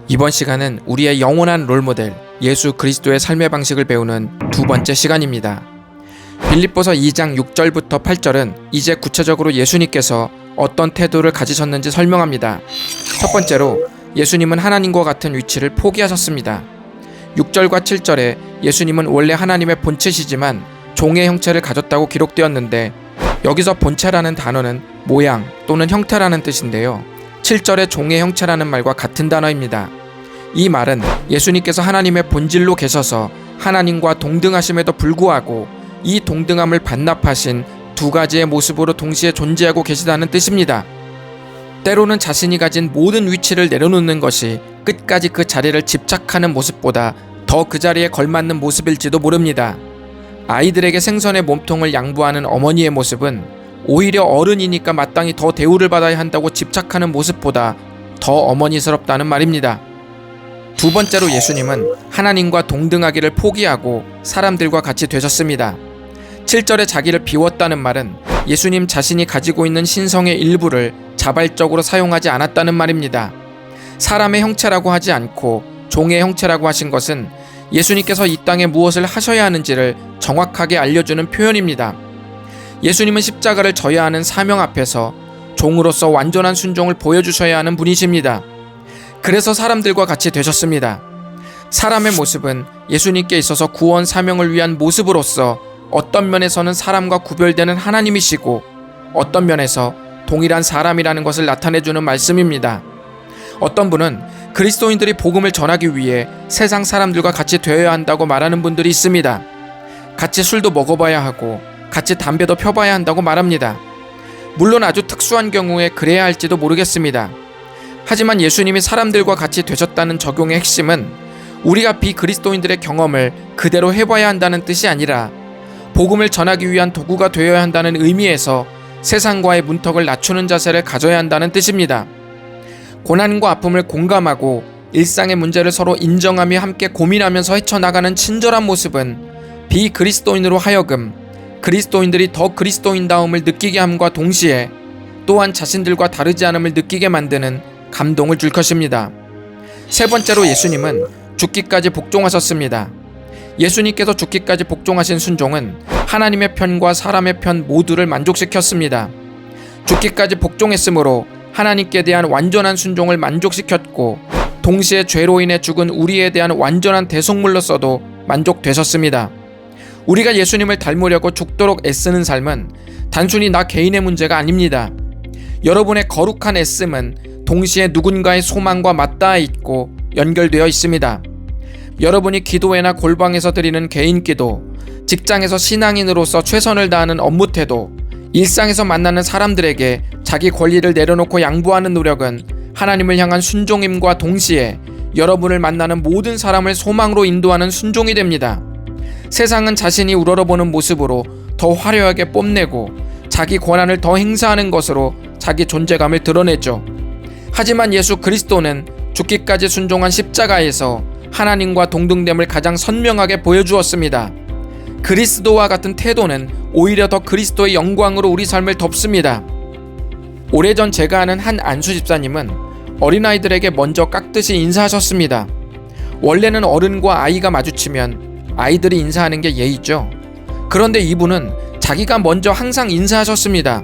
이번 시간은 우리의 영원한 롤모델 예수 그리스도의 삶의 방식을 배우는 두 번째 시간입니다. 빌립보서 2장 6절부터 8절은 이제 구체적으로 예수님께서 어떤 태도를 가지셨는지 설명합니다. 첫 번째로 예수님은 하나님과 같은 위치를 포기하셨습니다. 6절과 7절에 예수님은 원래 하나님의 본체시지만 종의 형체를 가졌다고 기록되었는데 여기서 본체라는 단어는 모양 또는 형태라는 뜻인데요. 7절의 종의 형체라는 말과 같은 단어입니다. 이 말은 예수님께서 하나님의 본질로 계셔서 하나님과 동등하심에도 불구하고 이 동등함을 반납하신 두 가지의 모습으로 동시에 존재하고 계시다는 뜻입니다. 때로는 자신이 가진 모든 위치를 내려놓는 것이 끝까지 그 자리를 집착하는 모습보다 더 그 자리에 걸맞는 모습일지도 모릅니다. 아이들에게 생선의 몸통을 양보하는 어머니의 모습은 오히려 어른이니까 마땅히 더 대우를 받아야 한다고 집착하는 모습보다 더 어머니스럽다는 말입니다. 두 번째로 예수님은 하나님과 동등하기를 포기하고 사람들과 같이 되셨습니다. 7절에 자기를 비웠다는 말은 예수님 자신이 가지고 있는 신성의 일부를 자발적으로 사용하지 않았다는 말입니다. 사람의 형체라고 하지 않고 종의 형체라고 하신 것은 예수님께서 이 땅에 무엇을 하셔야 하는지를 정확하게 알려주는 표현입니다. 예수님은 십자가를 져야 하는 사명 앞에서 종으로서 완전한 순종을 보여주셔야 하는 분이십니다. 그래서 사람들과 같이 되셨습니다. 사람의 모습은 예수님께 있어서 구원 사명을 위한 모습으로서 어떤 면에서는 사람과 구별되는 하나님이시고 어떤 면에서 동일한 사람이라는 것을 나타내주는 말씀입니다. 어떤 분은 그리스도인들이 복음을 전하기 위해 세상 사람들과 같이 되어야 한다고 말하는 분들이 있습니다. 같이 술도 먹어봐야 하고 같이 담배도 펴봐야 한다고 말합니다. 물론 아주 특수한 경우에 그래야 할지도 모르겠습니다. 하지만 예수님이 사람들과 같이 되셨다는 적용의 핵심은 우리가 비그리스도인들의 경험을 그대로 해봐야 한다는 뜻이 아니라 복음을 전하기 위한 도구가 되어야 한다는 의미에서 세상과의 문턱을 낮추는 자세를 가져야 한다는 뜻입니다. 고난과 아픔을 공감하고 일상의 문제를 서로 인정하며 함께 고민하면서 헤쳐나가는 친절한 모습은 비그리스도인으로 하여금 그리스도인들이 더 그리스도인다움을 느끼게 함과 동시에 또한 자신들과 다르지 않음을 느끼게 만드는 감동을 줄 것입니다. 세 번째로 예수님은 죽기까지 복종하셨습니다. 예수님께서 죽기까지 복종하신 순종은 하나님의 편과 사람의 편 모두를 만족시켰습니다. 죽기까지 복종했으므로 하나님께 대한 완전한 순종을 만족시켰고 동시에 죄로 인해 죽은 우리에 대한 완전한 대속물로서도 만족되셨습니다. 우리가 예수님을 닮으려고 죽도록 애쓰는 삶은 단순히 나 개인의 문제가 아닙니다. 여러분의 거룩한 애씀은 동시에 누군가의 소망과 맞닿아 있고 연결되어 있습니다. 여러분이 기도회나 골방에서 드리는 개인 기도, 직장에서 신앙인으로서 최선을 다하는 업무 태도, 일상에서 만나는 사람들에게 자기 권리를 내려놓고 양보하는 노력은 하나님을 향한 순종임과 동시에 여러분을 만나는 모든 사람을 소망으로 인도하는 순종이 됩니다. 세상은 자신이 우러러보는 모습으로 더 화려하게 뽐내고 자기 권한을 더 행사하는 것으로 자기 존재감을 드러내죠. 하지만 예수 그리스도는 죽기까지 순종한 십자가에서 하나님과 동등됨을 가장 선명하게 보여주었습니다. 그리스도와 같은 태도는 오히려 더 그리스도의 영광으로 우리 삶을 덮습니다. 오래전 제가 아는 한 안수 집사님은 어린아이들에게 먼저 깍듯이 인사하셨습니다. 원래는 어른과 아이가 마주치면 아이들이 인사하는 게 예의죠. 그런데 이분은 자기가 먼저 항상 인사하셨습니다.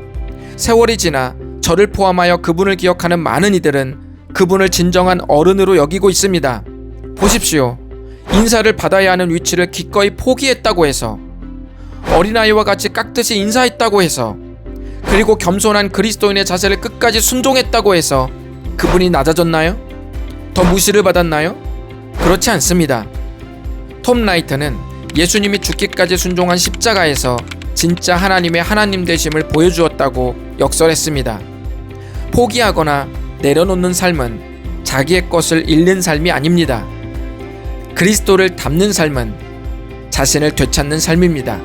세월이 지나 저를 포함하여 그분을 기억하는 많은 이들은 그분을 진정한 어른으로 여기고 있습니다. 보십시오. 인사를 받아야 하는 위치를 기꺼이 포기했다고 해서, 어린아이와 같이 깍듯이 인사했다고 해서, 그리고 겸손한 그리스도인의 자세를 끝까지 순종했다고 해서 그분이 낮아졌나요? 더 무시를 받았나요? 그렇지 않습니다. 톰 라이트는 예수님이 죽기까지 순종한 십자가에서 진짜 하나님의 하나님 되심을 보여주었다고 역설했습니다. 포기하거나 내려놓는 삶은 자기의 것을 잃는 삶이 아닙니다. 그리스도를 닮는 삶은 자신을 되찾는 삶입니다.